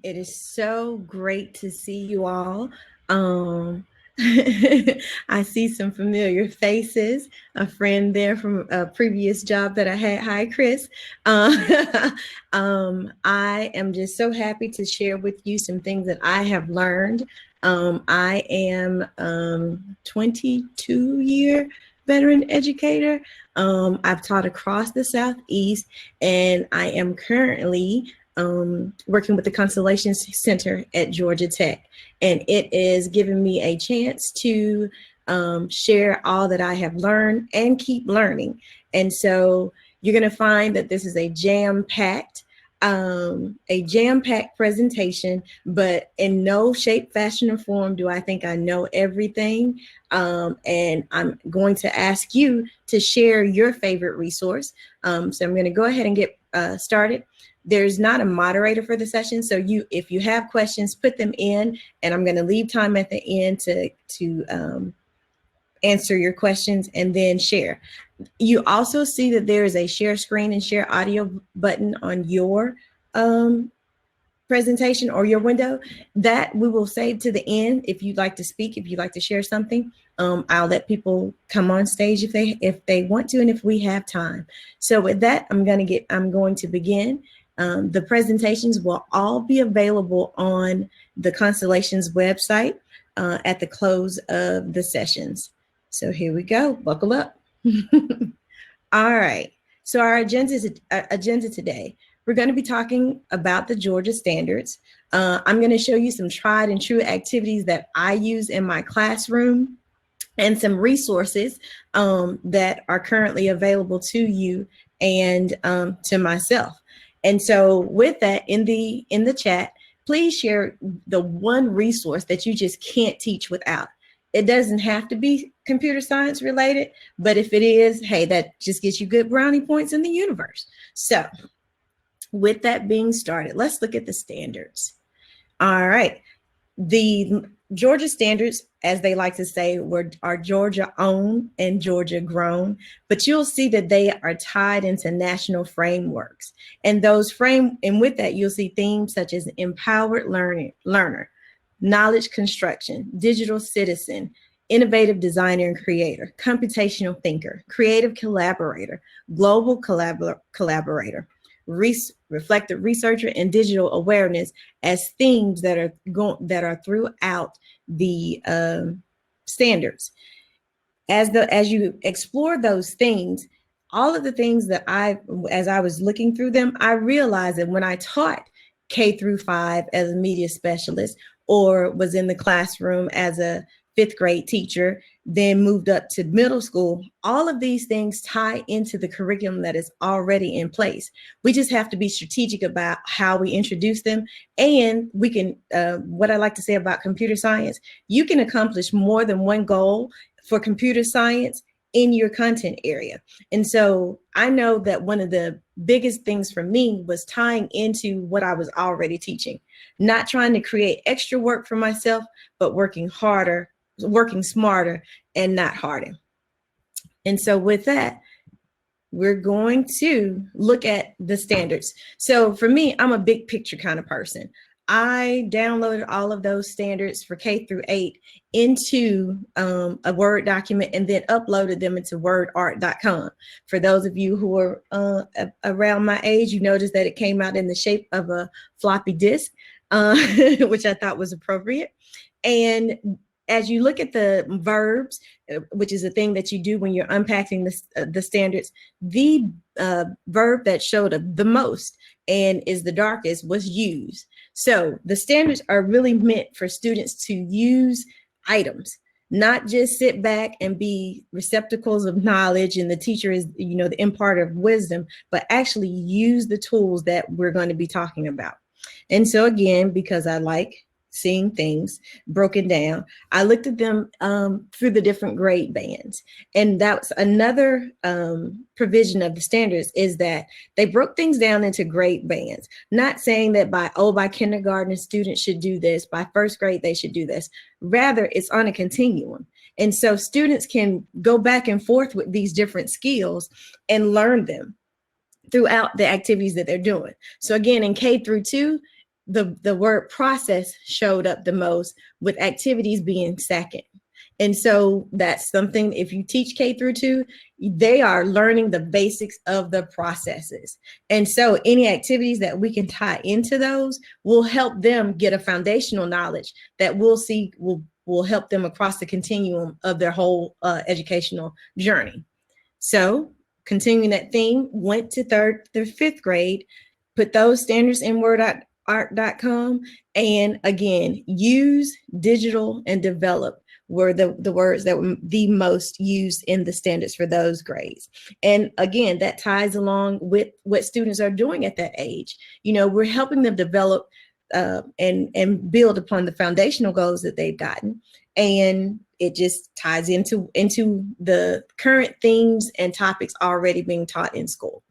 It is so great to see you all. Um, I see some familiar faces. A friend there from a previous job that I had. Hi, Chris. I am just so happy to share with you some things that I have learned. I am 22-year veteran educator. I've taught across the Southeast, and I am currently working with the Constellations Center at Georgia Tech. And it is giving me a chance to share all that I have learned and keep learning. And so you're going to find that this is a jam-packed presentation, but in no shape, fashion, or form do I think I know everything. And I'm going to ask you to share your favorite resource. So I'm going to go ahead and get started. There's not a moderator for the session, so if you have questions, put them in, and I'm going to leave time at the end to answer your questions and then share. You also see that there is a share screen and share audio button on your presentation or your window that we will save to the end. If you'd like to speak, if you'd like to share something, I'll let people come on stage if they want to and if we have time. So with that, I'm going to begin. The presentations will all be available on the Constellations website at the close of the sessions. So here we go. Buckle up. All right. So our agenda today, we're going to be talking about the Georgia standards. I'm going to show you some tried and true activities that I use in my classroom and some resources that are currently available to you and to myself. And so with that, in the chat, please share the one resource that you just can't teach without. It doesn't have to be computer science related, but if it is, hey, that just gets you good brownie points in the universe. So with that being started, let's look at the standards. All right. The Georgia standards, as they like to say, are Georgia owned and Georgia grown, but you'll see that they are tied into national frameworks. And with that, you'll see themes such as empowered learner, knowledge construction, digital citizen, innovative designer and creator, computational thinker, creative collaborator, global collaborator, reflective researcher, and digital awareness as themes that are throughout the standards. As you explore those things, all of the things that as I was looking through them, I realized that when I taught K-5 as a media specialist or was in the classroom as a 5th grade teacher, then moved up to middle school, all of these things tie into the curriculum that is already in place. We just have to be strategic about how we introduce them. And we can, what I like to say about computer science, you can accomplish more than one goal for computer science in your content area. And so I know that one of the biggest things for me was tying into what I was already teaching, not trying to create extra work for myself, but working smarter and not harder. And so with that, we're going to look at the standards. So for me, I'm a big picture kind of person. I downloaded all of those standards for K-8 into a Word document and then uploaded them into wordart.com. For those of you who are around my age, you notice that it came out in the shape of a floppy disk, which I thought was appropriate. And as you look at the verbs, which is a thing that you do when you're unpacking the standards, the verb that showed up the most and is the darkest was use. So the standards are really meant for students to use items, not just sit back and be receptacles of knowledge and the teacher is, the imparter of wisdom, but actually use the tools that we're going to be talking about. And so again, because I like seeing things broken down, I looked at them through the different grade bands. And that's another provision of the standards, is that they broke things down into grade bands, not saying that by kindergarten students should do this, by 1st grade they should do this. Rather, it's on a continuum. And so students can go back and forth with these different skills and learn them throughout the activities that they're doing. So again, in K-2, the word process showed up the most, with activities being second. And so that's something, if you teach K through 2, they are learning the basics of the processes. And so any activities that we can tie into those will help them get a foundational knowledge that we'll see will help them across the continuum of their whole educational journey. So continuing that theme, went to 3rd through 5th grade, put those standards in wordart.com. And again, use, digital, and develop were the words that were the most used in the standards for those grades. And again, that ties along with what students are doing at that age. You know, we're helping them develop and build upon the foundational goals that they've gotten. And it just ties into the current themes and topics already being taught in school.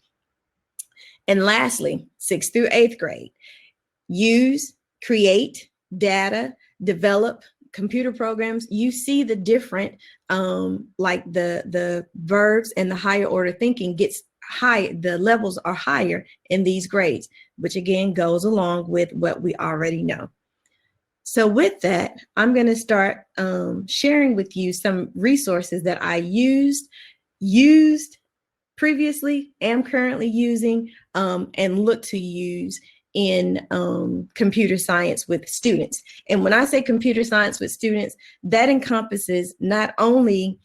And lastly, 6th through 8th grade, use, create, data, develop, computer programs. You see the different, like the verbs and the higher order thinking gets high, the levels are higher in these grades, which again goes along with what we already know. So with that, I'm going to start sharing with you some resources that I used previously, am currently using, and look to use in computer science with students. And when I say computer science with students, that encompasses not only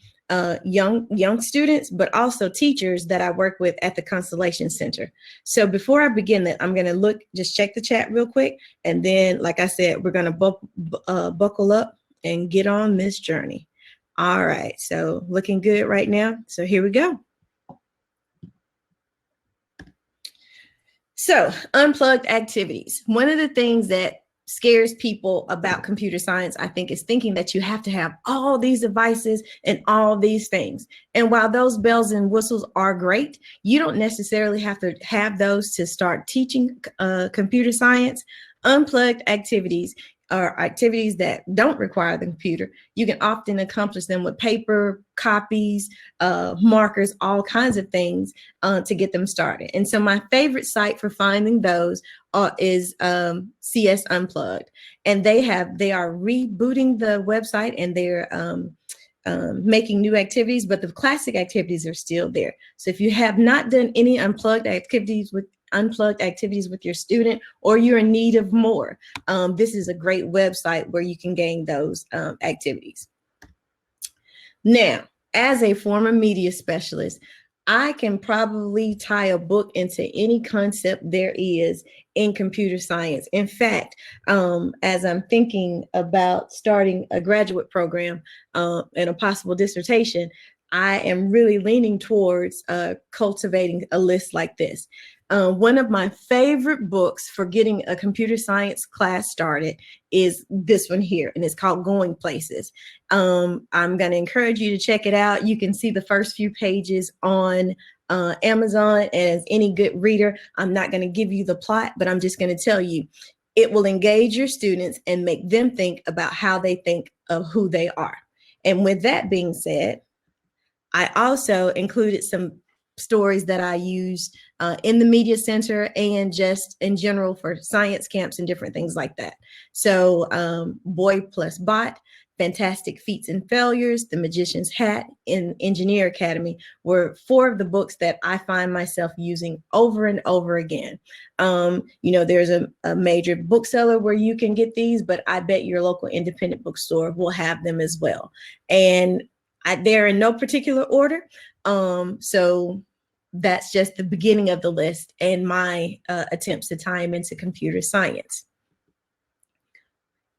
young students, but also teachers that I work with at the Constellations Center. So before I begin that, I'm going to just check the chat real quick. And then, like I said, we're going to buckle up and get on this journey. All right, so looking good right now. So here we go. So, unplugged activities. One of the things that scares people about computer science, I think, is thinking that you have to have all these devices and all these things. And while those bells and whistles are great, you don't necessarily have to have those to start teaching computer science. Unplugged activities are activities that don't require the computer. You can often accomplish them with paper, copies, markers, all kinds of things to get them started. And so my favorite site for finding those is CS Unplugged. And they are rebooting the website, and they're making new activities, but the classic activities are still there. So if you have not done any unplugged activities with your student, or you're in need of more, this is a great website where you can gain those activities. Now, as a former media specialist, I can probably tie a book into any concept there is in computer science. In fact, as I'm thinking about starting a graduate program and a possible dissertation, I am really leaning towards cultivating a list like this. One of my favorite books for getting a computer science class started is this one here, and it's called Going Places. I'm going to encourage you to check it out. You can see the first few pages on Amazon, and as any good reader, I'm not going to give you the plot, but I'm just going to tell you it will engage your students and make them think about how they think of who they are. And with that being said, I also included some stories that I used in the media center and just in general for science camps and different things like that. So Boy Plus Bot, Fantastic Feats and Failures, The Magician's Hat, and Engineer Academy were 4 of the books that I find myself using over and over again. You know, there's a major bookseller where you can get these, but I bet your local independent bookstore will have them as well. And they're in no particular order. So that's just the beginning of the list and my attempts to tie them into computer science.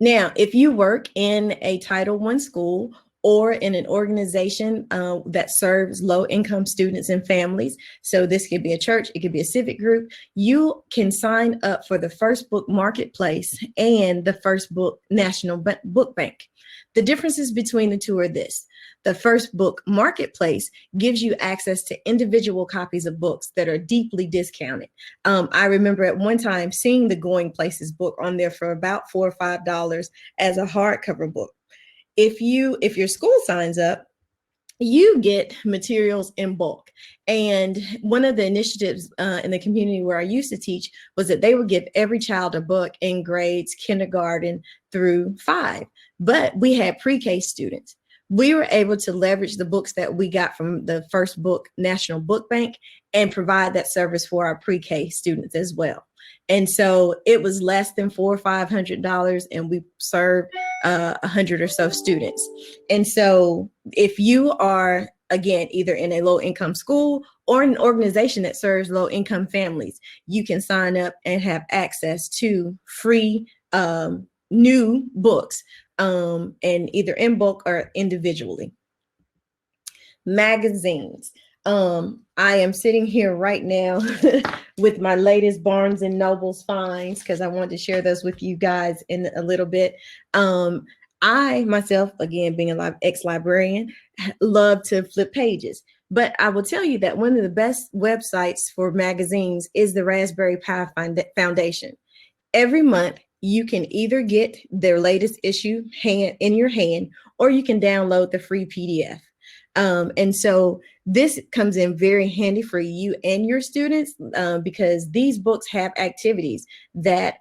Now, if you work in a Title I school or in an organization that serves low-income students and families, so this could be a church, it could be a civic group, you can sign up for the First Book Marketplace and the First Book National Book Bank. The differences between the two are this. The First Book Marketplace gives you access to individual copies of books that are deeply discounted. I remember at one time seeing the Going Places book on there for about $4 or $5 as a hardcover book. If your school signs up, you get materials in bulk. And one of the initiatives in the community where I used to teach was that they would give every child a book in grades kindergarten through 5. But we had pre-K students. We were able to leverage the books that we got from the First Book National Book Bank and provide that service for our pre-K students as well. And so it was less than $400 or $500, and we served 100 or so students. And so if you are, again, either in a low income school or an organization that serves low income families, you can sign up and have access to free new books, and either in bulk or individually. Magazines. I am sitting here right now with my latest Barnes and Nobles finds because I wanted to share those with you guys in a little bit. I myself, again, being an ex-librarian, love to flip pages. But I will tell you that one of the best websites for magazines is the Raspberry Pi Foundation. Every month, you can either get their latest issue in your hand, or you can download the free PDF. And so this comes in very handy for you and your students, because these books have activities that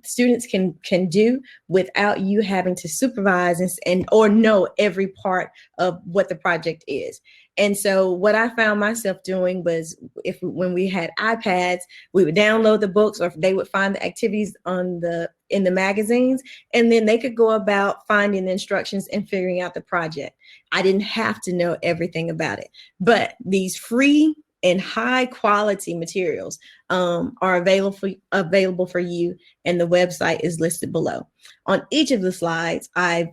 students can do without you having to supervise and or know every part of what the project is. And so what I found myself doing was, when we had iPads, we would download the books, or they would find the activities in the magazines, and then they could go about finding the instructions and figuring out the project. I didn't have to know everything about it, but these free and high quality materials are available for you, and the website is listed below. On each of the slides, I've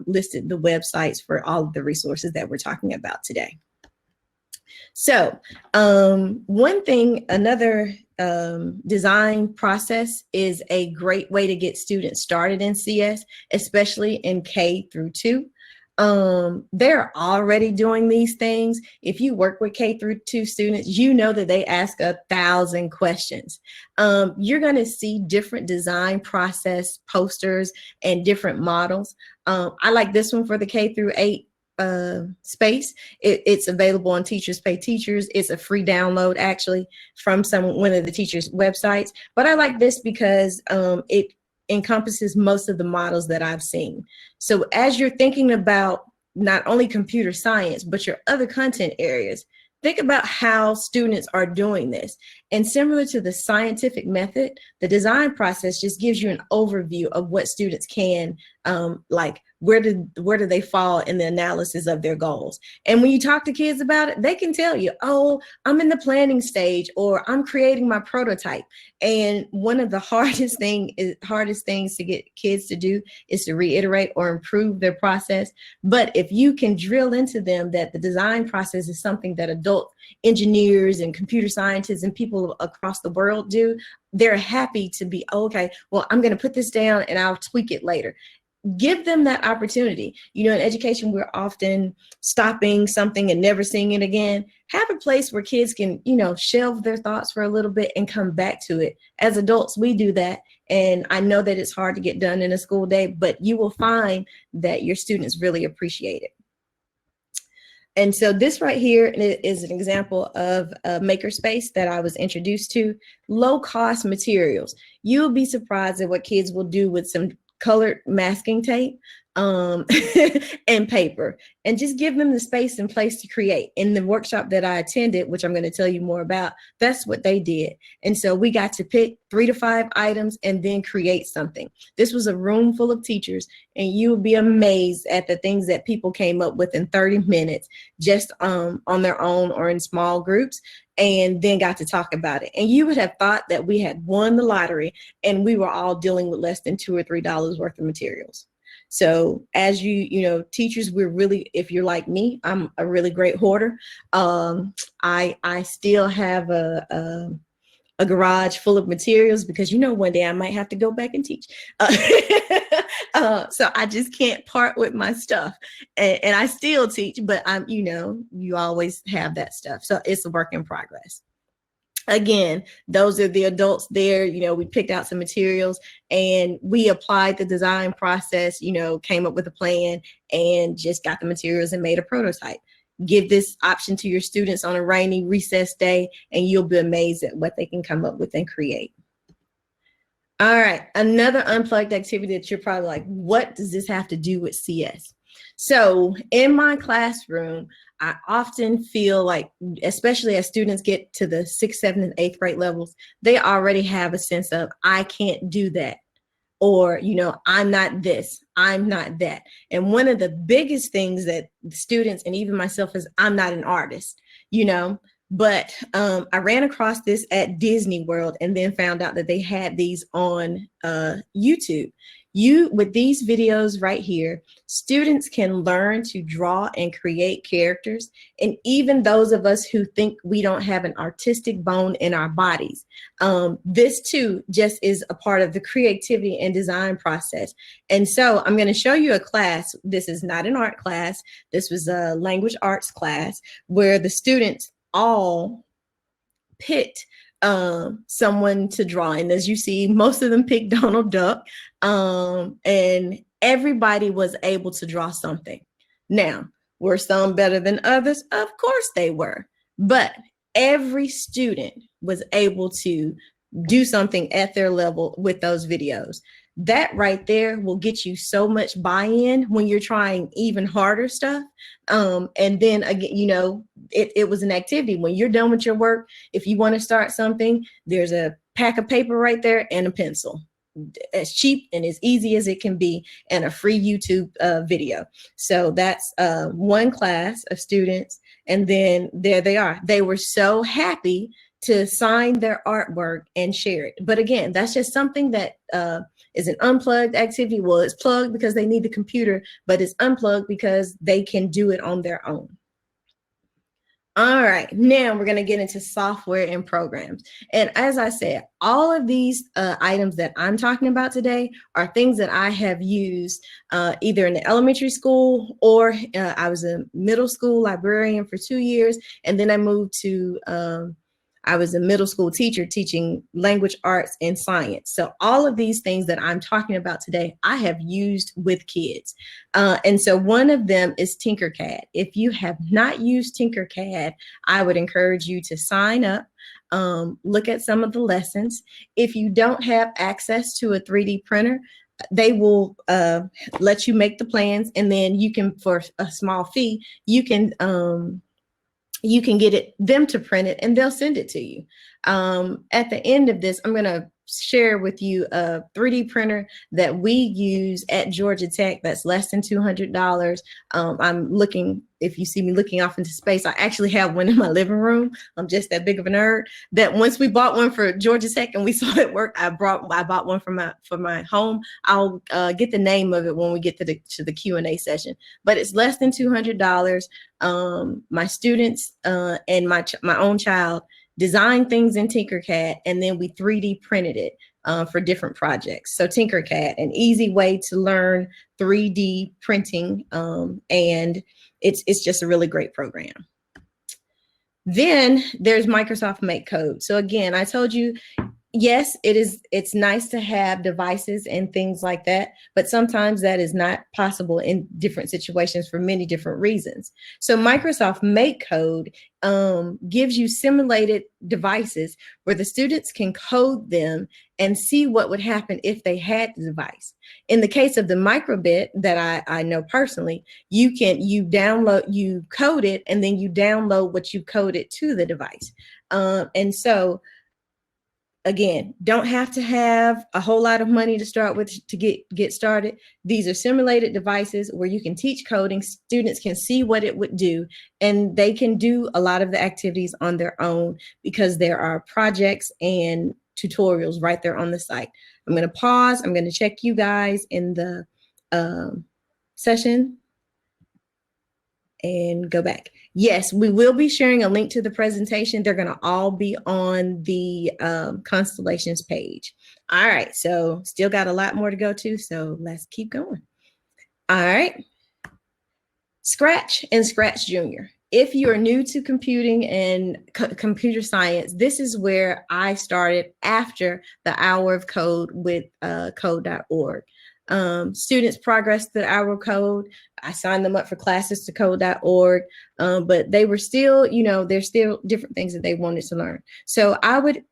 listed the websites for all of the resources that we're talking about today. So another design process is a great way to get students started in CS, especially in K through 2. They're already doing these things. If you work with K through 2 students, you know that they ask 1,000 questions. You're going to see different design process posters and different models. I like this one for the K through 8 space. It's available on Teachers Pay Teachers. It's a free download, actually, from one of the teachers' websites. But I like this because it encompasses most of the models that I've seen. So as you're thinking about not only computer science, but your other content areas, think about how students are doing this. And similar to the scientific method, the design process just gives you an overview of what students can, like where do they fall in the analysis of their goals. And when you talk to kids about it, they can tell you, oh, I'm in the planning stage, or I'm creating my prototype. And one of the hardest things to get kids to do is to reiterate or improve their process. But if you can drill into them that the design process is something that adult engineers and computer scientists and people across the world do, they're happy to be, okay, well, I'm going to put this down and I'll tweak it later. Give them that opportunity. You know, in education, we're often stopping something and never seeing it again. Have a place where kids can, shelve their thoughts for a little bit and come back to it. As adults, we do that. And I know that it's hard to get done in a school day, but you will find that your students really appreciate it. And so this right here is an example of a makerspace that I was introduced to. Low cost materials. You'll be surprised at what kids will do with some colored masking tape and paper, and just give them the space and place to create. In the workshop that I attended, which I'm going to tell you more about, that's what they did. And so we got to pick 3 to 5 items and then create something. This was a room full of teachers, and you would be amazed at the things that people came up with in 30 minutes, just on their own or in small groups, and then got to talk about it. And you would have thought that we had won the lottery and we were all dealing with less than $2 or $3 worth of materials. So as teachers, we're really, if you're like me, I'm a really great hoarder. I still have a garage full of materials because, one day I might have to go back and teach. So I just can't part with my stuff, and I still teach, but you always have that stuff. So it's a work in progress. Again, those are the adults there. We picked out some materials and we applied the design process, came up with a plan and just got the materials and made a prototype. Give this option to your students on a rainy recess day, and you'll be amazed at what they can come up with and create. All right, another unplugged activity that you're probably like, what does this have to do with CS? So in my classroom, I often feel like, especially as students get to the 6th, 7th, and 8th grade levels, they already have a sense of, I can't do that. Or, you know, I'm not this, I'm not that. And one of the biggest things that students and even myself is, I'm not an artist, you know. But I ran across this at Disney World and then found out that they had these on YouTube. With these videos right here, students can learn to draw and create characters. And even those of us who think we don't have an artistic bone in our bodies, this too just is a part of the creativity and design process. And so I'm going to show you a class. This is not an art class. This was a language arts class where the students all picked someone to draw. And as you see, most of them picked Donald Duck, and everybody was able to draw something. Now, were some better than others? Of course they were, but every student was able to do something at their level with those videos. That right there will get you so much buy-in when you're trying even harder stuff. And then again, you know, it was an activity. When you're done with your work, if you want to start something, there's a pack of paper right there and a pencil. As cheap and as easy as it can be, and a free YouTube video. So that's one class of students. And then there they are. They were so happy to sign their artwork and share it. But again, that's just something that is an unplugged activity. Well, it's plugged because they need the computer, but it's unplugged because they can do it on their own. All right, now we're going to get into software and programs. And as I said, all of these items that I'm talking about today are things that I have used either in the elementary school, or I was a middle school librarian for 2 years. And then I moved to I was a middle school teacher teaching language arts and science. So all of these things that I'm talking about today, I have used with kids. And so one of them is Tinkercad. If you have not used Tinkercad, I would encourage you to sign up, look at some of the lessons. If you don't have access to a 3D printer, they will let you make the plans, and then you can, for a small fee, you can get them to print it, and they'll send it to you. At the end of this, I'm going to share with you a 3D printer that we use at Georgia Tech that's less than $200. I'm looking, if you see me looking off into space, I actually have one in my living room. I'm just that big of a nerd that once we bought one for Georgia Tech and we saw it work, I bought one for my home. I'll get the name of it when we get to the Q&A session, but it's less than $200. My students and my own child designed things in Tinkercad, and then we 3D printed it for different projects. So Tinkercad, an easy way to learn 3D printing, and it's just a really great program. Then there's Microsoft Make Code. So again, I told you, yes, it's nice to have devices and things like that, but sometimes that is not possible in different situations for many different reasons. So Microsoft Make Code gives you simulated devices where the students can code them and see what would happen if they had the device. In the case of the microbit that I know personally, you code it, and then you download what you coded to the device. And so again, don't have to have a whole lot of money to start with to get started. These are simulated devices where you can teach coding. Students can see what it would do, and they can do a lot of the activities on their own because there are projects and tutorials right there on the site. I'm going to pause. I'm going to check you guys in the session and go back. Yes, we will be sharing a link to the presentation. They're going to all be on the Constellations page. All right, so still got a lot more to go to, so let's keep going. All right. Scratch and Scratch Junior. if you are new to computing and computer science, this is where I started after the Hour of Code with code.org. Students progressed the Hour of Code. I signed them up for classes to code.org, but they were still, there's still different things that they wanted to learn. So I would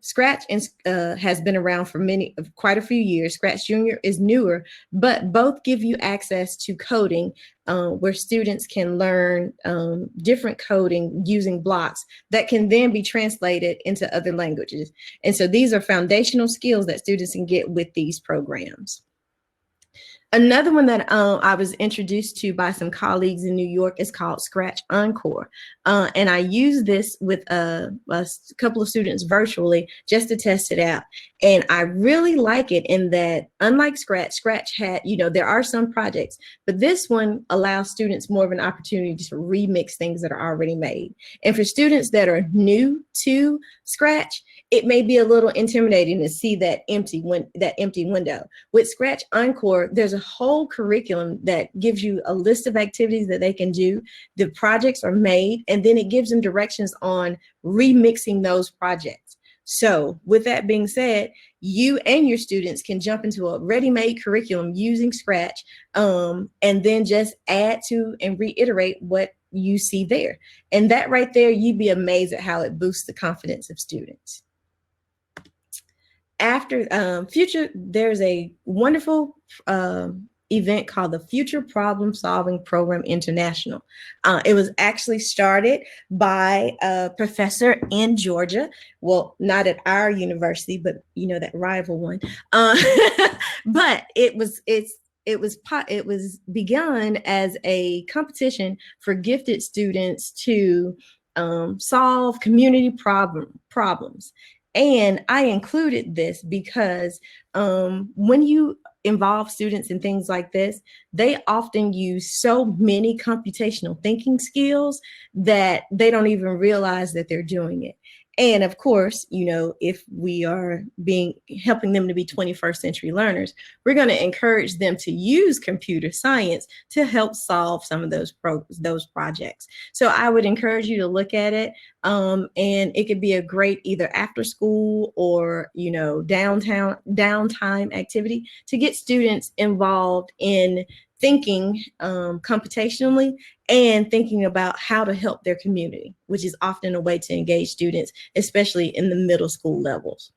Scratch has been around for quite a few years. Scratch Junior is newer, but both give you access to coding, where students can learn different coding using blocks that can then be translated into other languages. And so these are foundational skills that students can get with these programs. Another one that I was introduced to by some colleagues in New York is called Scratch Encore. And I use this with a couple of students virtually just to test it out. And I really like it in that, unlike Scratch had, there are some projects, but this one allows students more of an opportunity to remix things that are already made. And for students that are new to Scratch, it may be a little intimidating to see that empty window. With Scratch Encore, there's a whole curriculum that gives you a list of activities that they can do. The projects are made, and then it gives them directions on remixing those projects. So with that being said, you and your students can jump into a ready-made curriculum using Scratch, and then just add to and reiterate what you see there. And that right there, you'd be amazed at how it boosts the confidence of students. After there's a wonderful event called the Future Problem Solving Program International. It was actually started by a professor in Georgia. Well, not at our university, but that rival one. But it was begun as a competition for gifted students to solve community problems. And I included this because when you involve students in things like this, they often use so many computational thinking skills that they don't even realize that they're doing it. And of course, if we are helping them to be 21st century learners, we're going to encourage them to use computer science to help solve some of those projects. So I would encourage you to look at it. And it could be a great either after school or, downtime activity to get students involved in thinking computationally and thinking about how to help their community, which is often a way to engage students, especially in the middle school levels.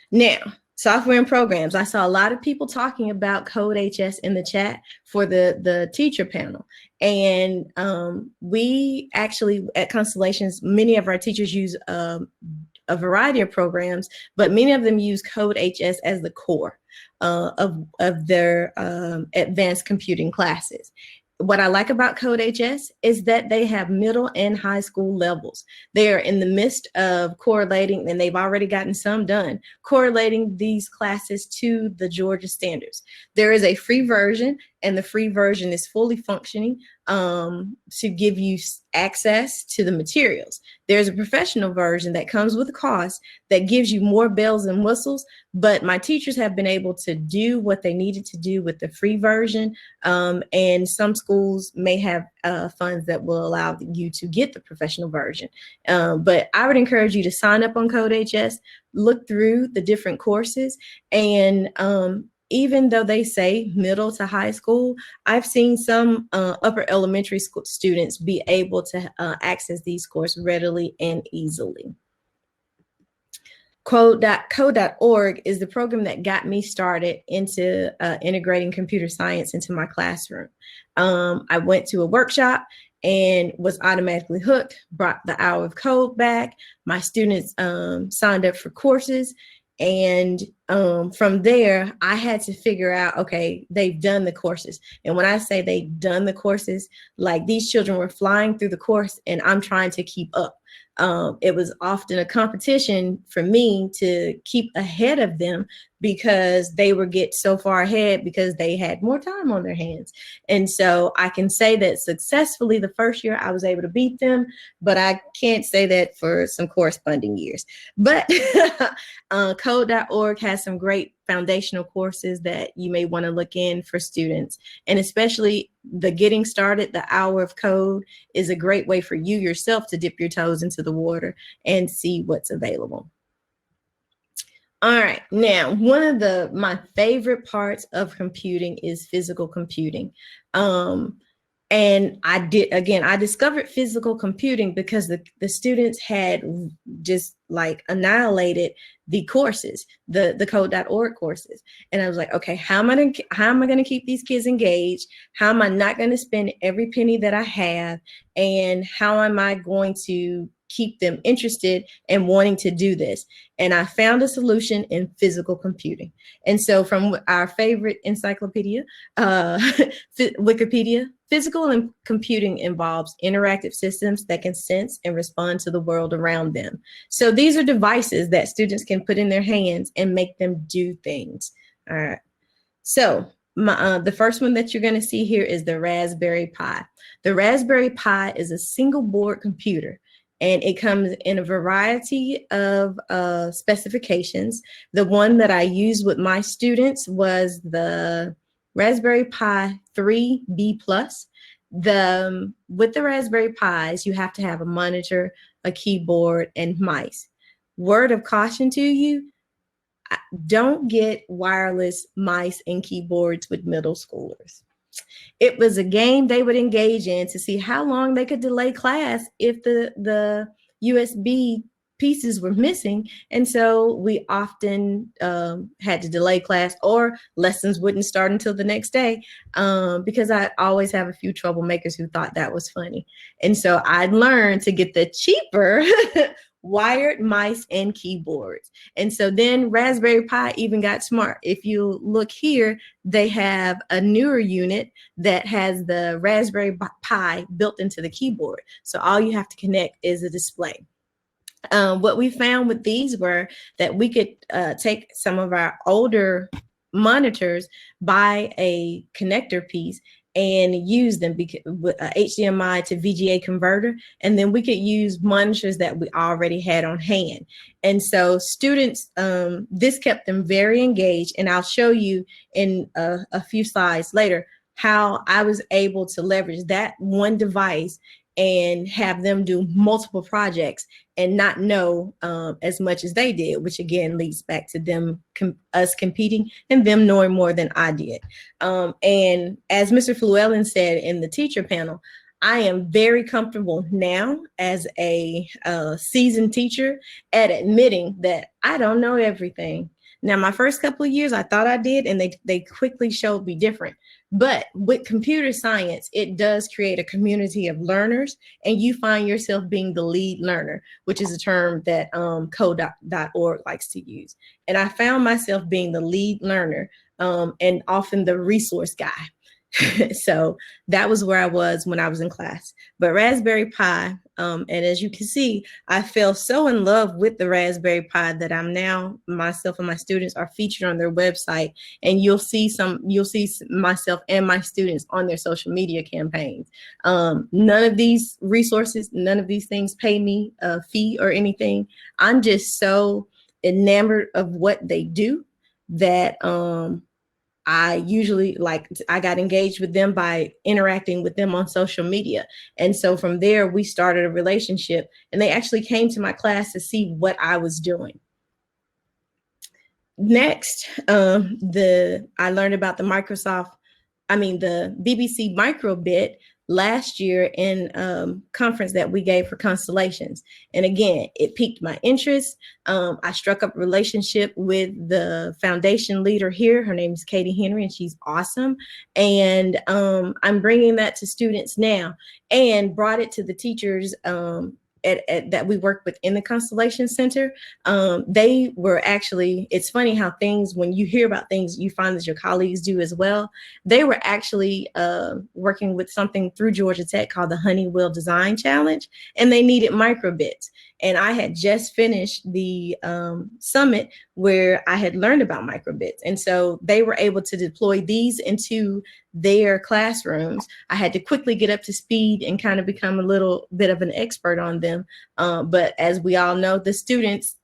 Now, software and programs. I saw a lot of people talking about Code.HS in the chat for the teacher panel. And we actually, at Constellations, many of our teachers use a variety of programs, but many of them use Code.HS as the core of their advanced computing classes. What I like about Code.HS is that they have middle and high school levels. They are in the midst of correlating, and they've already gotten some done, correlating these classes to the Georgia standards. There is a free version, and the free version is fully functioning to give you access to the materials. There's a professional version that comes with a cost that gives you more bells and whistles, but my teachers have been able to do what they needed to do with the free version, and some schools may have funds that will allow you to get the professional version. But I would encourage you to sign up on Code.HS, look through the different courses, and even though they say middle to high school, I've seen some upper elementary school students be able to access these courses readily and easily. Code.org is the program that got me started into integrating computer science into my classroom. I went to a workshop and was automatically hooked, brought the Hour of Code back. My students signed up for courses. And from there, I had to figure out, okay, they've done the courses. And when I say they've done the courses, like these children were flying through the course and I'm trying to keep up. It was often a competition for me to keep ahead of them because they would get so far ahead because they had more time on their hands. And so I can say that successfully the first year I was able to beat them, but I can't say that for some corresponding years. But code.org has some great foundational courses that you may want to look in for students. And especially the getting started, the hour of code is a great way for you yourself to dip your toes into the water and see what's available. All right, now one of my favorite parts of computing is physical computing. And I discovered physical computing because the students had just like annihilated the courses, the code.org courses. And I was like, okay, how am I going to keep these kids engaged? How am I not going to spend every penny that I have? And how am I going to keep them interested and wanting to do this? And I found a solution in physical computing. And so from our favorite encyclopedia, Wikipedia, physical and computing involves interactive systems that can sense and respond to the world around them. So these are devices that students can put in their hands and make them do things. All right. So the first one that you're going to see here is the Raspberry Pi. The Raspberry Pi is a single board computer, and it comes in a variety of specifications. The one that I used with my students was the Raspberry Pi 3B+. With the Raspberry Pis, you have to have a monitor, a keyboard, and mice. Word of caution to you, don't get wireless mice and keyboards with middle schoolers. It was a game they would engage in to see how long they could delay class if the USB pieces were missing. And so we often had to delay class, or lessons wouldn't start until the next day, because I always have a few troublemakers who thought that was funny. And so I learned to get the cheaper wired mice and keyboards. And so then Raspberry Pi even got smart. If you look here, they have a newer unit that has the Raspberry Pi built into the keyboard. So all you have to connect is a display. What we found with these were that we could take some of our older monitors, buy a connector piece, and use them with a HDMI to VGA converter, and then we could use monitors that we already had on hand. And so students, this kept them very engaged, and I'll show you in a few slides later how I was able to leverage that one device and have them do multiple projects and not know as much as they did, which again leads back to them, us competing, and them knowing more than I did. And as Mr. Flewellen said in the teacher panel, I am very comfortable now as a seasoned teacher at admitting that I don't know everything. Now, my first couple of years, I thought I did, and they quickly showed me different. But with computer science, it does create a community of learners, and you find yourself being the lead learner, which is a term that code.org likes to use. And I found myself being the lead learner and often the resource guy. So that was where I was when I was in class. But Raspberry Pi, and as you can see, I fell so in love with the Raspberry Pi that I'm now, myself and my students are featured on their website, and you'll see myself and my students on their social media campaigns. None of these resources, none of these things pay me a fee or anything. I'm just so enamored of what they do that I got engaged with them by interacting with them on social media. And so from there, we started a relationship, and they actually came to my class to see what I was doing. Next, I learned about the BBC microbit last year in conference that we gave for Constellations. And again, it piqued my interest. I struck up a relationship with the foundation leader here. Her name is Katie Henry, and she's awesome. And I'm bringing that to students now, and brought it to the teachers that we work with in the Constellations Center. They were actually, it's funny how things, when you hear about things, you find that your colleagues do as well. They were actually working with something through Georgia Tech called the Honeywell Design Challenge, and they needed microbits. And I had just finished the summit where I had learned about microbits. And so they were able to deploy these into their classrooms. I had to quickly get up to speed and kind of become a little bit of an expert on them. But as we all know, the students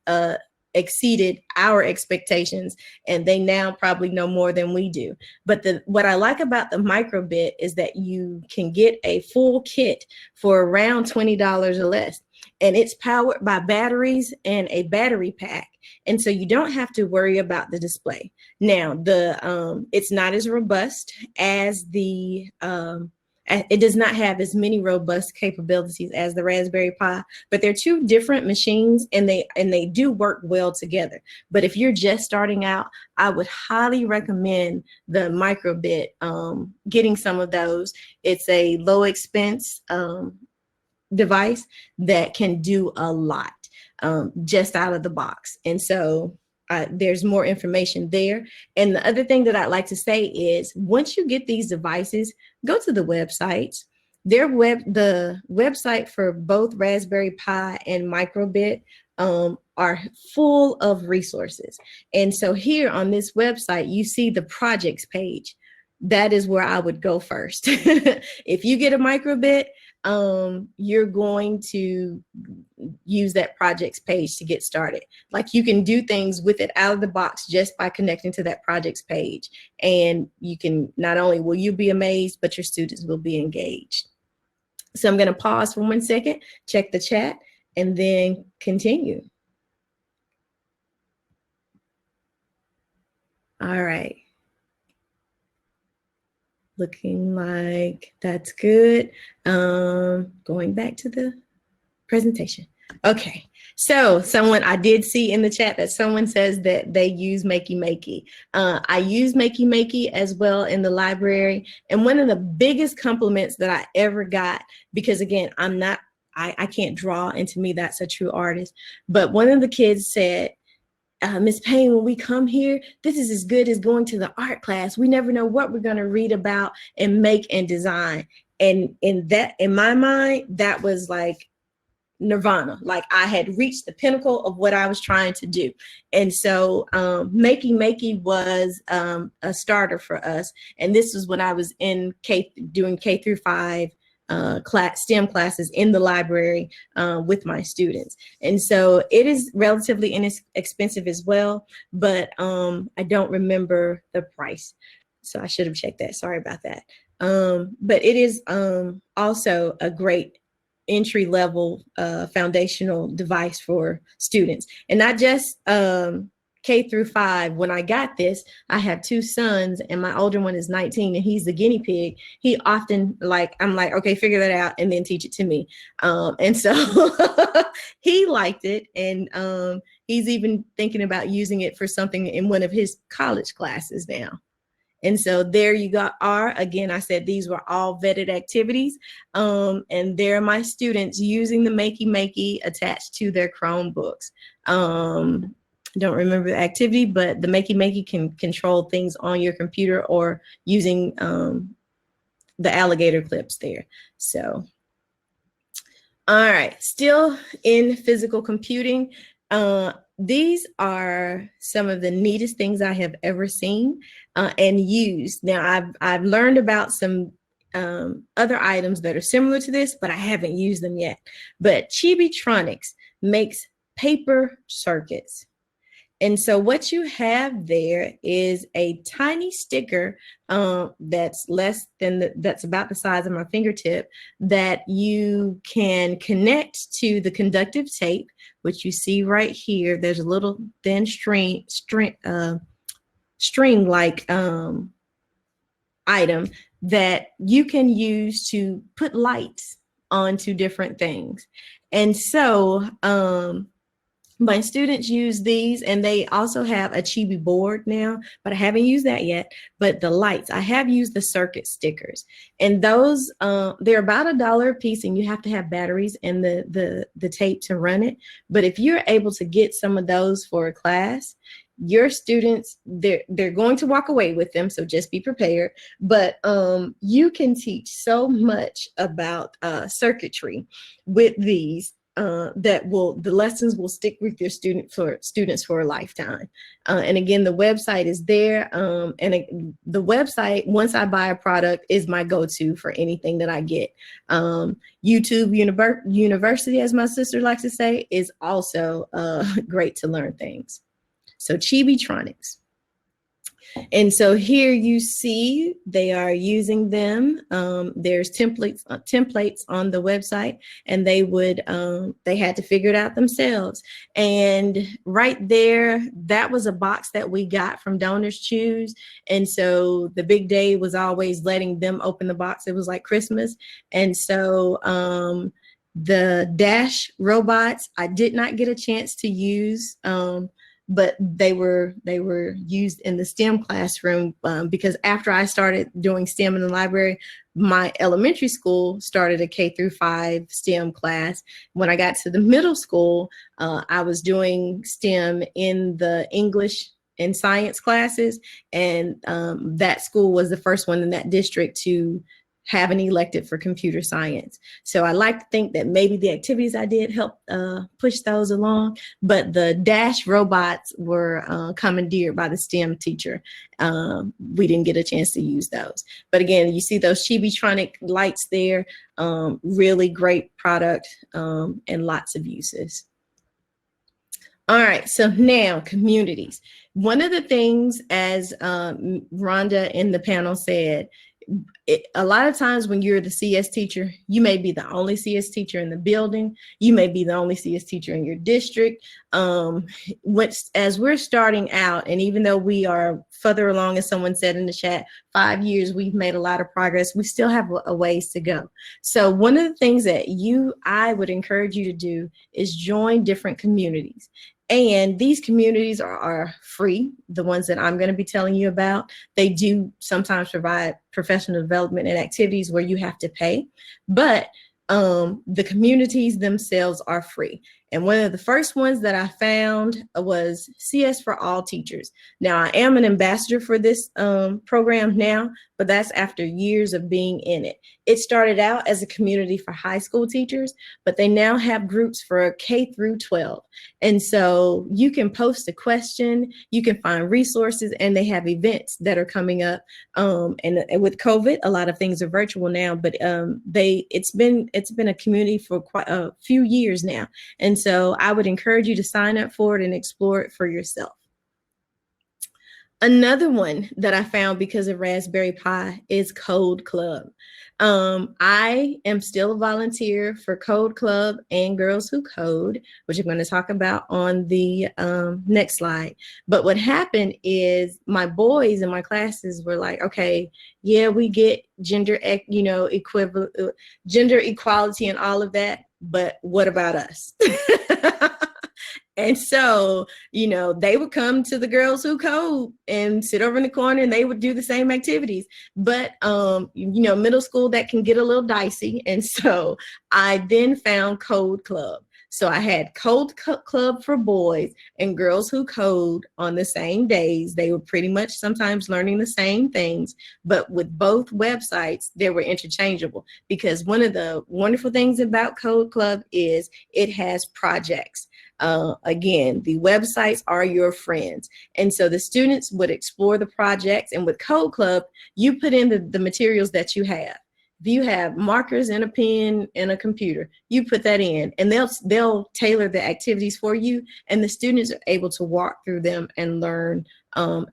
exceeded our expectations, and they now probably know more than we do. But what I like about the microbit is that you can get a full kit for around $20 or less, and it's powered by batteries and a battery pack. And so you don't have to worry about the display. Now, it's not as robust as it does not have as many robust capabilities as the Raspberry Pi, but they're two different machines, and they do work well together. But if you're just starting out, I would highly recommend the microbit, getting some of those. It's a low expense device that can do a lot just out of the box. And so there's more information there. And the other thing that I'd like to say is, once you get these devices, go to the websites. The website for both Raspberry Pi and microbit are full of resources. And so here on this website, you see the projects page. That is where I would go first. If you get a microbit, you're going to use that projects page to get started. Like, you can do things with it out of the box just by connecting to that projects page. And you can, not only will you be amazed, but your students will be engaged. So I'm going to pause for 1 second, check the chat, and then continue. All right. Looking like that's good. Going back to the presentation. Okay, so I did see in the chat that someone says that they use Makey Makey. I use Makey Makey as well in the library. And one of the biggest compliments that I ever got, because again, I can't draw, and to me, that's a true artist. But one of the kids said, Miss Payne, when we come here, this is as good as going to the art class. We never know what we're going to read about and make and design. And in my mind, that was like nirvana. Like, I had reached the pinnacle of what I was trying to do. And so Makey Makey was a starter for us. And this was when I was in doing K through 5 STEM classes in the library with my students. And so it is relatively inexpensive as well, but I don't remember the price. So I should have checked that. Sorry about that. But it is also a great entry-level foundational device for students, and not just K through 5. When I got this, I have 2 sons, and my older one is 19, and he's the guinea pig. He often, I'm like, okay, figure that out and then teach it to me. And so he liked it, and he's even thinking about using it for something in one of his college classes now. And so there you are. Again, I said these were all vetted activities. And there are my students using the Makey Makey attached to their Chromebooks. Don't remember the activity, but the Makey Makey can control things on your computer or using the alligator clips there. So, all right, still in physical computing. These are some of the neatest things I have ever seen and used. Now, I've learned about some other items that are similar to this, but I haven't used them yet. But Chibitronics makes paper circuits. And so what you have there is a tiny sticker that's that's about the size of my fingertip, that you can connect to the conductive tape, which you see right here. There's a little thin string-like item that you can use to put lights onto different things. And so my students use these, and they also have a Chibi board now, but I haven't used that yet. But the lights, I have used the circuit stickers, and those they're about $1 a piece, and you have to have batteries and the tape to run it. But if you're able to get some of those for a class, your students, they're going to walk away with them, so just be prepared. But you can teach so much about circuitry with these. the lessons will stick with your students for a lifetime. And again, the website is there. The website, once I buy a product, is my go-to for anything that I get. YouTube University, as my sister likes to say, is also great to learn things. So Chibitronics. And so here you see they are using them. There's templates on the website, and they had to figure it out themselves. And right there, that was a box that we got from Donors Choose. And so the big day was always letting them open the box. It was like Christmas. And so the Dash robots, I did not get a chance to use, but they were used in the STEM classroom because after I started doing STEM in the library, my elementary school started a K-5 STEM class. When I got to the middle school, I was doing STEM in the English and science classes, and that school was the first one in that district to have an elective for computer science. So I like to think that maybe the activities I did helped push those along, but the Dash robots were commandeered by the STEM teacher. We didn't get a chance to use those. But again, you see those Chibitronic lights there, really great product and lots of uses. All right, so now communities. One of the things, as Rhonda in the panel said, a lot of times when you're the CS teacher, you may be the only CS teacher in the building. You may be the only CS teacher in your district. As we're starting out, and even though we are further along, as someone said in the chat, 5 years, we've made a lot of progress. We still have a ways to go. So one of the things that I would encourage you to do is join different communities. And these communities are free, the ones that I'm going to be telling you about. They do sometimes provide professional development and activities where you have to pay, but the communities themselves are free. And one of the first ones that I found was CS for All Teachers. Now, I am an ambassador for this program now, but that's after years of being in it. It started out as a community for high school teachers, but they now have groups for K-12. And so you can post a question, you can find resources, and they have events that are coming up. And with COVID, a lot of things are virtual now, but it's been a community for quite a few years now. And so I would encourage you to sign up for it and explore it for yourself. Another one that I found because of Raspberry Pi is Code Club. I am still a volunteer for Code Club and Girls Who Code, which I'm going to talk about on the next slide. But what happened is my boys in my classes were like, okay, yeah, we get gender equality and all of that, but what about us? And so, they would come to the Girls Who Code and sit over in the corner and they would do the same activities. But, middle school, that can get a little dicey. And so I then found Code Club. So I had Code Club for boys and Girls Who Code on the same days. They were pretty much sometimes learning the same things, but with both websites, they were interchangeable, because one of the wonderful things about Code Club is it has projects. Again, the websites are your friends. And so the students would explore the projects, and with Code Club, you put in the materials that you have. If you have markers and a pen and a computer, you put that in, and they'll tailor the activities for you, and the students are able to walk through them and learn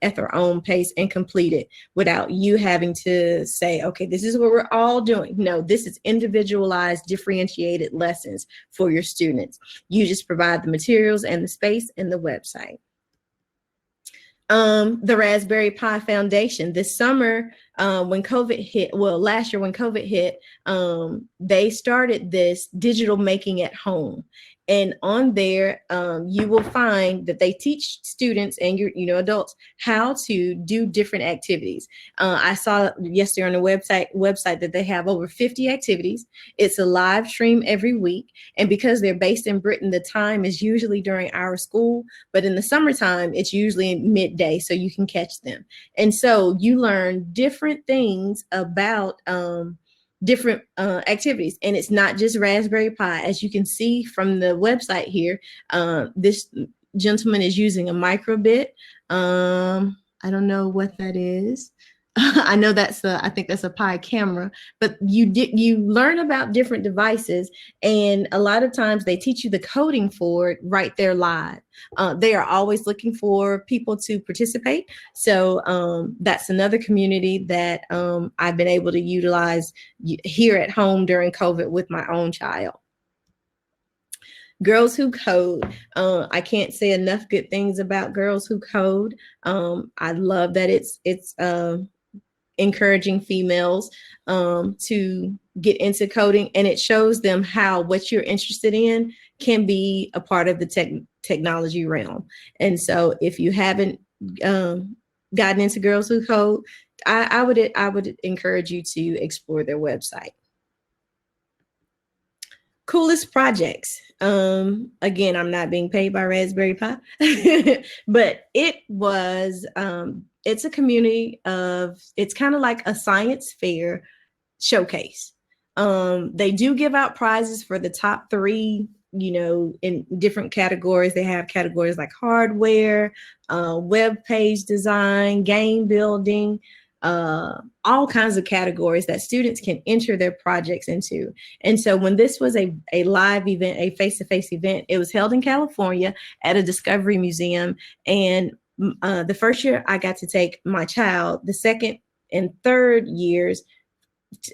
at their own pace and complete it without you having to say, okay, this is what we're all doing. No, this is individualized, differentiated lessons for your students. You just provide the materials and the space and the website. The Raspberry Pi Foundation. This summer, when COVID hit, last year when COVID hit, they started this digital making at home. And on there, you will find that they teach students and your adults how to do different activities. I saw yesterday on the website that they have over 50 activities. It's a live stream every week. And because they're based in Britain, the time is usually during our school, but in the summertime, it's usually midday, so you can catch them. And so you learn different things about different activities. And it's not just Raspberry Pi. As you can see from the website here, this gentleman is using a microbit. I don't know what that is. I know I think that's a Pi camera, but you learn about different devices, and a lot of times they teach you the coding for it right there live. They are always looking for people to participate. So that's another community that I've been able to utilize here at home during COVID with my own child. Girls Who Code. I can't say enough good things about Girls Who Code. I love that it's encouraging females to get into coding, and it shows them how what you're interested in can be a part of the technology realm. And so if you haven't gotten into Girls Who Code, I would encourage you to explore their website. Coolest projects. Again, I'm not being paid by Raspberry Pi, but it's a community it's kind of like a science fair showcase. They do give out prizes for the top 3, in different categories. They have categories like hardware, web page design, game building, all kinds of categories that students can enter their projects into. And so when this was a live event, a face-to-face event, it was held in California at a Discovery Museum. And the first year I got to take my child, the second and third years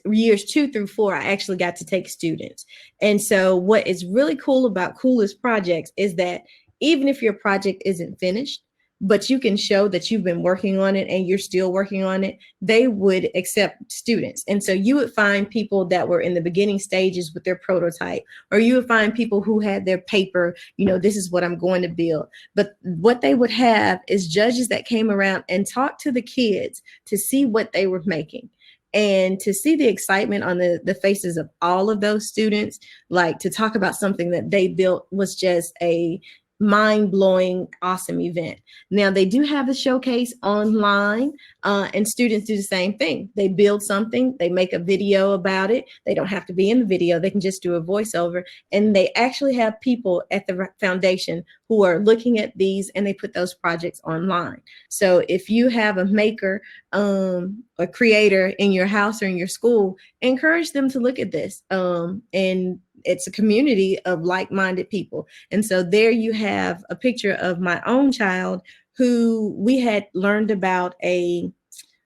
2 through 4, I actually got to take students. And so what is really cool about Coolest Projects is that even if your project isn't finished, but you can show that you've been working on it and you're still working on it, they would accept students. And so you would find people that were in the beginning stages with their prototype, or you would find people who had their paper, this is what I'm going to build. But what they would have is judges that came around and talked to the kids to see what they were making. And to see the excitement on the faces of all of those students, like to talk about something that they built, was just a mind-blowing, awesome event. Now they do have a showcase online, and students do the same thing. They build something, they make a video about it. They don't have to be in the video, they can just do a voiceover, and they actually have people at the foundation who are looking at these, and they put those projects online. So if you have a maker, a creator in your house or in your school, encourage them to look at this, and it's a community of like-minded people. And so there you have a picture of my own child who we had learned about a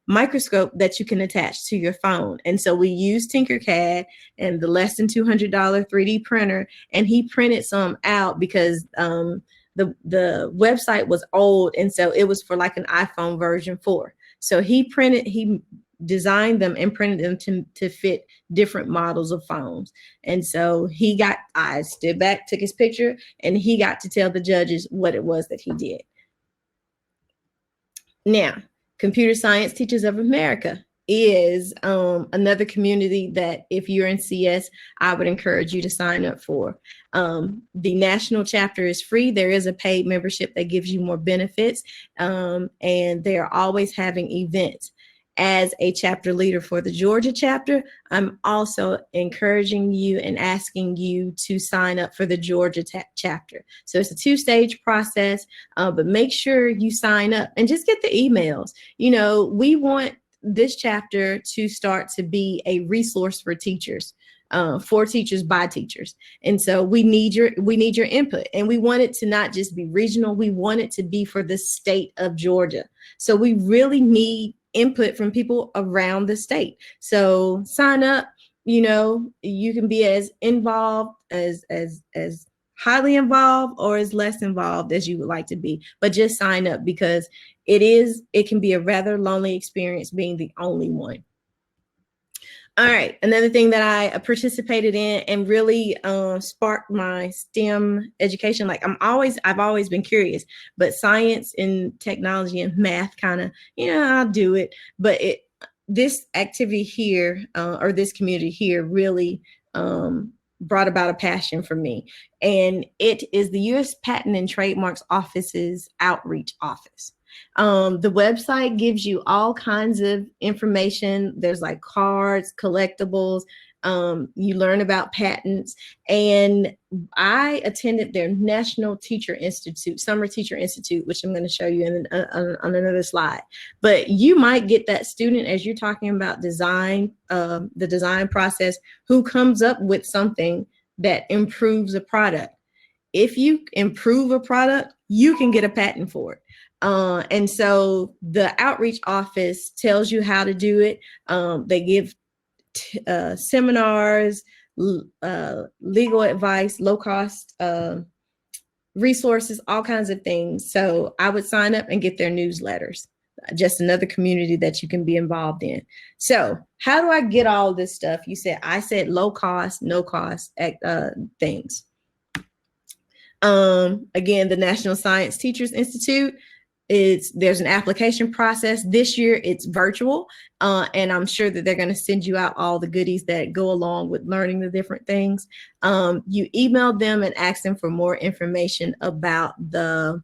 microscope that you can attach to your phone. And so we used Tinkercad and the less than $200 3D printer, and he printed some out because the website was old, and so it was for like an iPhone version 4. So he designed them and printed them to fit different models of phones. And so I stood back, took his picture, and he got to tell the judges what it was that he did. Now, Computer Science Teachers of America is another community that if you're in CS, I would encourage you to sign up for. The national chapter is free. There is a paid membership that gives you more benefits, and they're always having events. As a chapter leader for the Georgia chapter, I'm also encouraging you and asking you to sign up for the Georgia chapter. So it's a 2-stage process, but make sure you sign up and just get the emails. We want this chapter to start to be a resource for teachers. For teachers by teachers. And so we need your input, and we want it to not just be regional, we want it to be for the state of Georgia. So we really need input from people around the state. So sign up. You can be as involved as highly involved or as less involved as you would like to be, but just sign up, because it can be a rather lonely experience being the only one. All right, another thing that I participated in and really sparked my STEM education. Like I've always been curious, but science and technology and math kind of, I'll do it. But this activity here or this community here really brought about a passion for me. And it is the U.S. Patent and Trademarks Office's outreach office. The website gives you all kinds of information. There's like cards, collectibles. You learn about patents. And I attended their National Teacher Institute, Summer Teacher Institute, which I'm going to show you on another slide. But you might get that student, as you're talking about design, the design process, who comes up with something that improves a product. If you improve a product, you can get a patent for it. And so the outreach office tells you how to do it. They give seminars, legal advice, low cost resources, all kinds of things. So I would sign up and get their newsletters. Just another community that you can be involved in. So how do I get all this stuff? I said low cost, no cost things. Again, the National Science Teachers Institute, there's an application process. This year it's virtual, and I'm sure that they're going to send you out all the goodies that go along with learning the different things. You email them and ask them for more information about the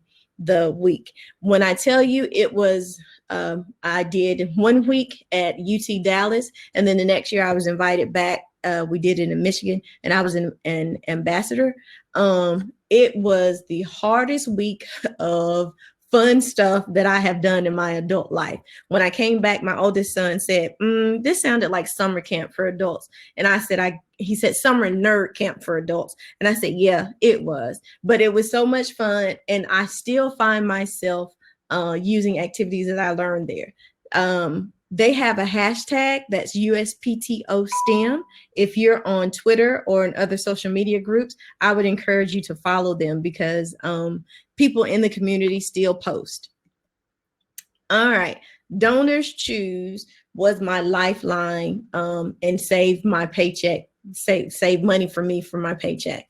week. When I tell you it was, I did 1 week at UT Dallas, and then the next year I was invited back. We did it in Michigan, and I was an ambassador. It was the hardest week of fun stuff that I have done in my adult life. When I came back, my oldest son said, this sounded like summer camp for adults. And I said, he said, summer nerd camp for adults. And I said, yeah, it was. But it was so much fun. And I still find myself using activities that I learned there. They have a hashtag that's USPTO STEM. If you're on Twitter or in other social media groups, I would encourage you to follow them because people in the community still post. All right. Donors Choose was my lifeline and saved my paycheck, save money for me for my paycheck.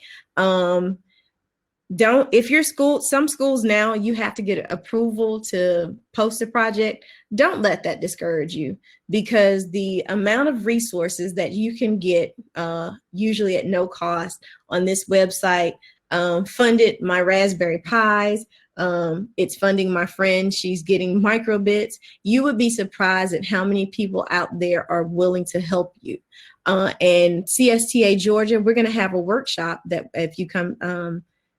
If your school, some schools now you have to get approval to post a project. Don't let that discourage you, because the amount of resources that you can get, usually at no cost on this website, funded my Raspberry Pis. It's funding my friend. She's getting microbits. You would be surprised at how many people out there are willing to help you. And CSTA Georgia, we're going to have a workshop that if you come,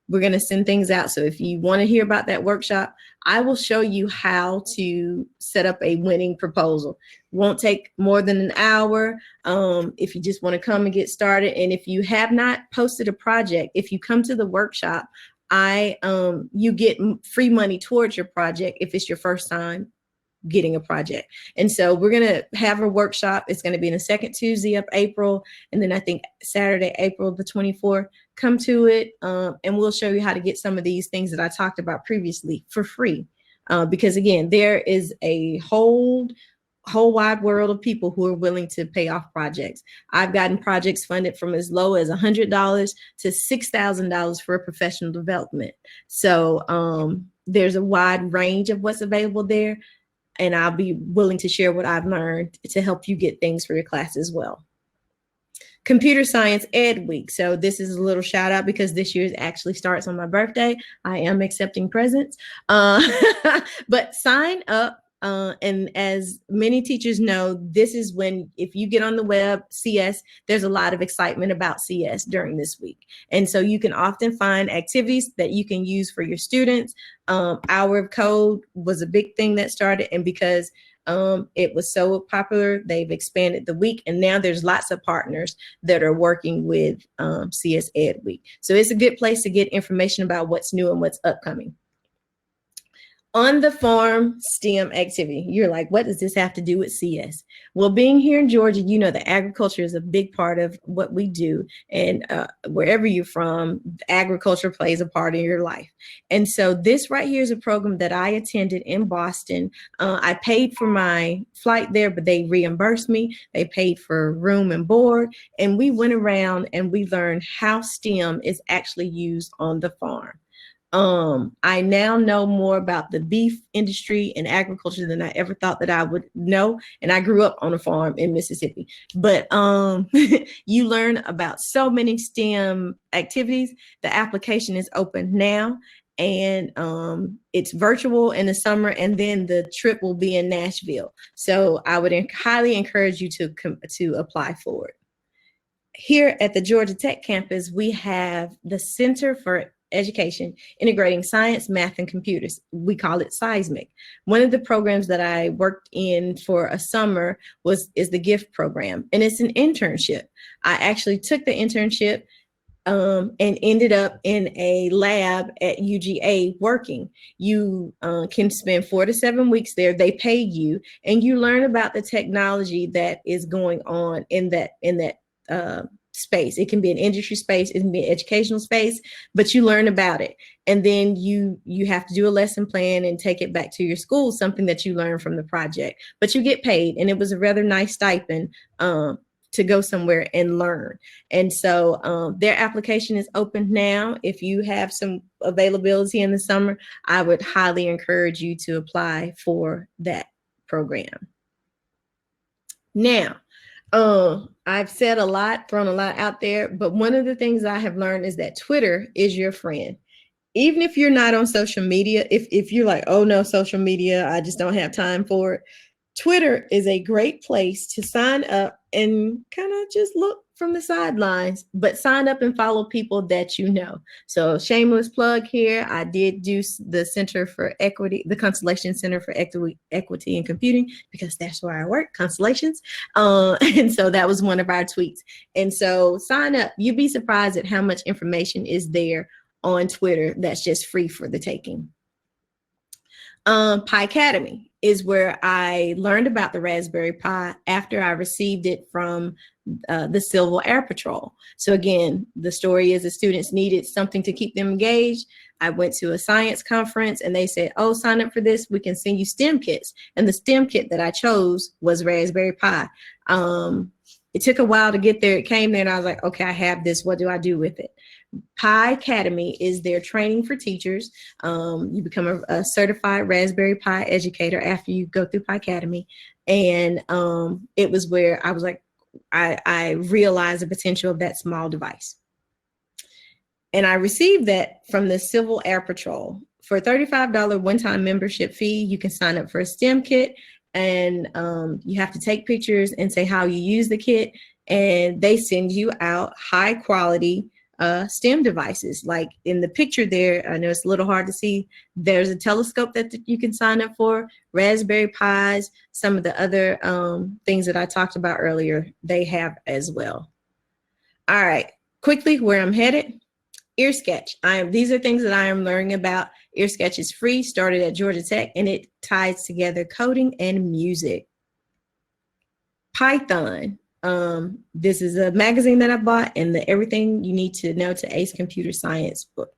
we're going to send things out. So if you want to hear about that workshop, I will show you how to set up a winning proposal. It won't take more than an hour if you just want to come and get started. And if you have not posted a project, if you come to the workshop, you get free money towards your project if it's your first time getting a project. And so we're going to have a workshop. It's going to be in the second Tuesday of April. And then I think Saturday, April the 24th, come to it. And we'll show you how to get some of these things that I talked about previously for free. Because again, there is a whole wide world of people who are willing to pay off projects. I've gotten projects funded from as low as $100 to $6,000 for professional development. So there's a wide range of what's available there. And I'll be willing to share what I've learned to help you get things for your class as well. Computer Science Ed Week. So this is a little shout out because this year actually starts on my birthday. I am accepting presents, but sign up. And as many teachers know, this is when, if you get on the web, CS, there's a lot of excitement about CS during this week. And so you can often find activities that you can use for your students. Hour of Code was a big thing that started, and because it was so popular, they've expanded the week, and now there's lots of partners that are working with CS Ed Week. So it's a good place to get information about what's new and what's upcoming. On the farm STEM activity. You're like, what does this have to do with CS? Well, being here in Georgia, you know that agriculture is a big part of what we do. And wherever you're from, agriculture plays a part in your life. And so this right here is a program that I attended in Boston. I paid for my flight there, but they reimbursed me. They paid for room and board. And we went around and we learned how STEM is actually used on the farm. I now know more about the beef industry and agriculture than I ever thought that I would know. And I grew up on a farm in Mississippi, but you learn about so many STEM activities. The application is open now. and it's virtual in the summer, and then the trip will be in Nashville. So I would highly encourage you to apply for it. Here at the Georgia Tech campus, we have the Center for Education, integrating science, math, and computers. We call it Seismic. One of the programs that I worked in for a summer is the GIFT program, and it's an internship. I actually took the internship and ended up in a lab at UGA working. You can spend 4 to 7 weeks there. They pay you, and you learn about the technology that is going on in that space. It can be an industry space, it can be an educational space, but you learn about it. And then you have to do a lesson plan and take it back to your school, something that you learn from the project, but you get paid. And it was a rather nice stipend to go somewhere and learn. And so their application is open now. If you have some availability in the summer, I would highly encourage you to apply for that program. Now, I've said a lot, thrown a lot out there, but one of the things I have learned is that Twitter is your friend. Even if you're not on social media, if you're like, oh no, social media, I just don't have time for it. Twitter is a great place to sign up and kind of just look from the sidelines, but sign up and follow people that you know. So shameless plug here. I did do the Center for Equity, the Constellations Center for Equity and Computing, because that's where I work, Constellations. And so that was one of our tweets. And so sign up. You'd be surprised at how much information is there on Twitter that's just free for the taking. Pi Academy is where I learned about the Raspberry Pi after I received it from the Civil Air Patrol. So again, the story is the students needed something to keep them engaged. I went to a science conference and they said, oh, sign up for this, we can send you STEM kits. And the STEM kit that I chose was Raspberry Pi. It took a while to get there. It came there and I was like, okay, I have this. What do I do with it? Pi Academy is their training for teachers. You become a certified Raspberry Pi educator after you go through Pi Academy. And it was where I was like, I realized the potential of that small device. And I received that from the Civil Air Patrol. For a $35 one-time membership fee, you can sign up for a STEM kit, and you have to take pictures and say how you use the kit, and they send you out high quality STEM devices. Like in the picture there, I know it's a little hard to see, there's a telescope that you can sign up for, Raspberry Pis, some of the other things that I talked about earlier, they have as well. All right, quickly where I'm headed. EarSketch. These are things that I am learning about. EarSketch is free, started at Georgia Tech, and it ties together coding and music. Python. This is a magazine that I bought, and the Everything You Need to Know to Ace Computer Science book.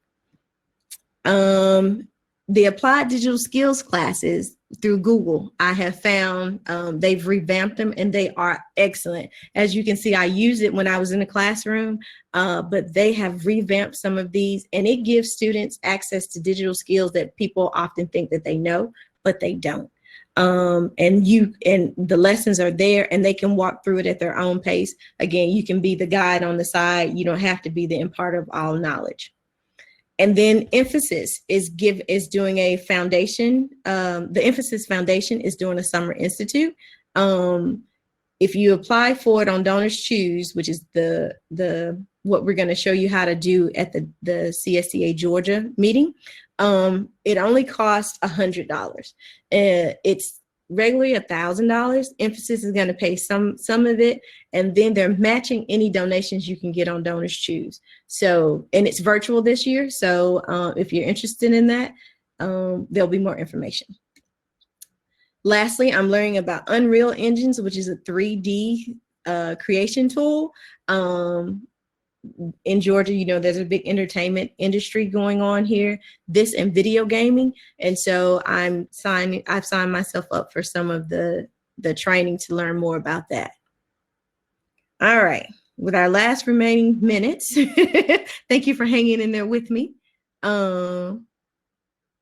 The Applied Digital Skills classes through Google, I have found they've revamped them and they are excellent. As you can see, I used it when I was in the classroom, but they have revamped some of these, and it gives students access to digital skills that people often think that they know, but they don't. And the lessons are there, and they can walk through it at their own pace. Again, you can be the guide on the side. You don't have to be the imparter of all knowledge. And then Emphasis is doing a foundation. The Emphasis Foundation is doing a summer institute. If you apply for it on Donors Choose, which is what we're going to show you how to do at the CSCA Georgia meeting, it only costs $100. It's regularly $1,000. Emphasis is going to pay some of it, and then they're matching any donations you can get on Donors Choose. So, and it's virtual this year. So if you're interested in that, there'll be more information. Lastly, I'm learning about Unreal Engines, which is a 3D creation tool. In Georgia, you know, there's a big entertainment industry going on here, this and video gaming. And so I've signed myself up for some of the training to learn more about that. All right, with our last remaining minutes, thank you for hanging in there with me.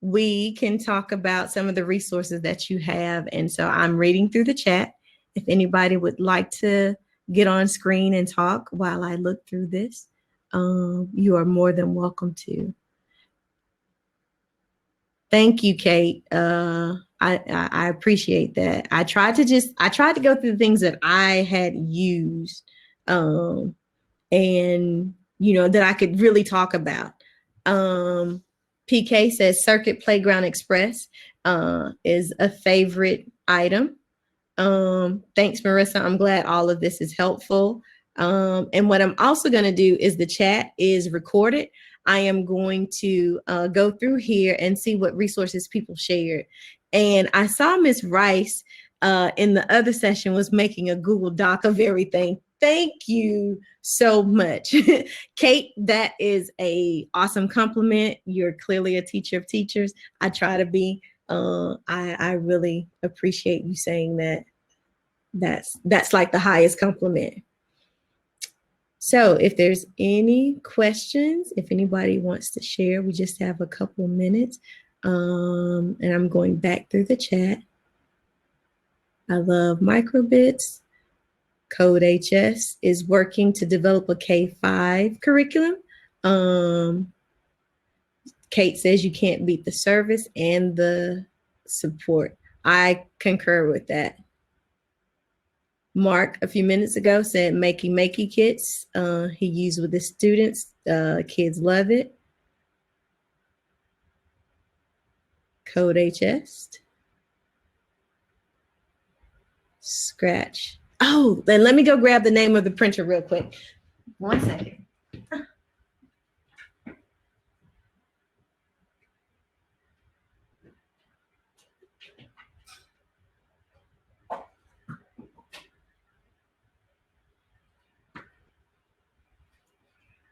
We can talk about some of the resources that you have. And so I'm reading through the chat. If anybody would like to get on screen and talk while I look through this, you are more than welcome to. Thank you, Kate. I appreciate that. I tried to go through the things that I had used, and that I could really talk about. PK says Circuit Playground Express is a favorite item. Thanks, Marissa. I'm glad all of this is helpful. And what I'm also going to do is the chat is recorded. I am going to go through here and see what resources people shared. And I saw Miss Rice in the other session was making a Google Doc of everything. Thank you so much. Kate, that is a awesome compliment. You're clearly a teacher of teachers. I try to be. I really appreciate you saying that. That's like the highest compliment. So if there's any questions, if anybody wants to share, we just have a couple minutes. And I'm going back through the chat. I love microbits. Code HS is working to develop a K-5 curriculum. Kate says you can't beat the service and the support. I concur with that. Mark, a few minutes ago, said makey kits. He used with his students. Kids love it. Code HS. Scratch. Oh, then let me go grab the name of the printer real quick. 1 second.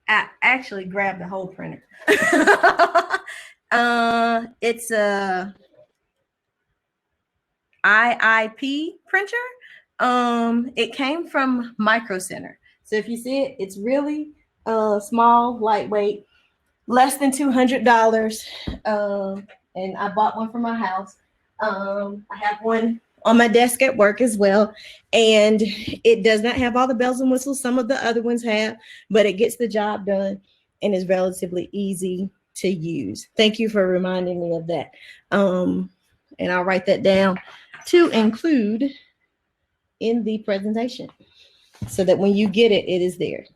I actually grabbed the whole printer. It's a IIP printer. It came from Micro Center. So if you see it, it's really small, lightweight, less than $200. And I bought one for my house. I have one on my desk at work as well. And it does not have all the bells and whistles some of the other ones have, but it gets the job done and is relatively easy to use. Thank you for reminding me of that. And I'll write that down to include in the presentation so that when you get it, it is there.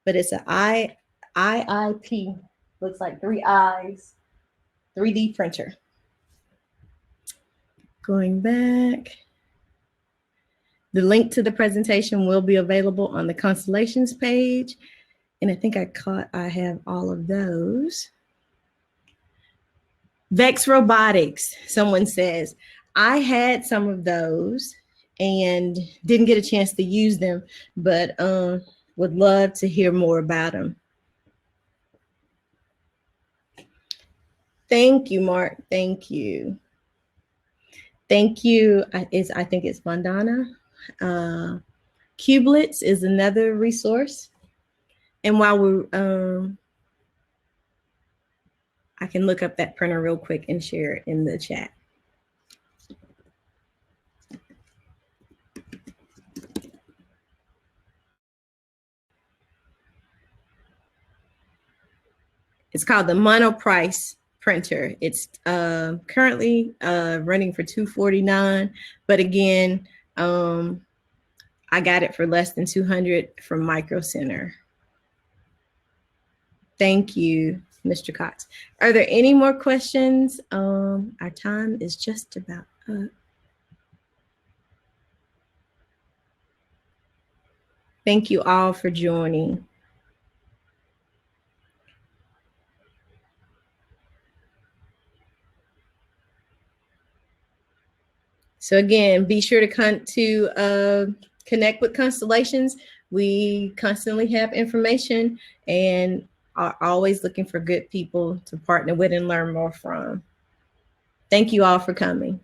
But it's an IIP, looks like 3 eyes, 3D printer. Going back. The link to the presentation will be available on the Constellations page. And I think I have all of those. Vex Robotics, someone says, I had some of those and didn't get a chance to use them, but would love to hear more about them. Thank you, Mark. Thank you. Thank you. I think it's Vandana. Kubelets is another resource. And while we're, I can look up that printer real quick and share it in the chat. It's called the Monoprice printer. It's currently running for $249, but again, I got it for less than $200 from Micro Center. Thank you, Mr. Cox. Are there any more questions? Our time is just about up. Thank you all for joining. So again, be sure to connect with Constellations. We constantly have information and are always looking for good people to partner with and learn more from. Thank you all for coming.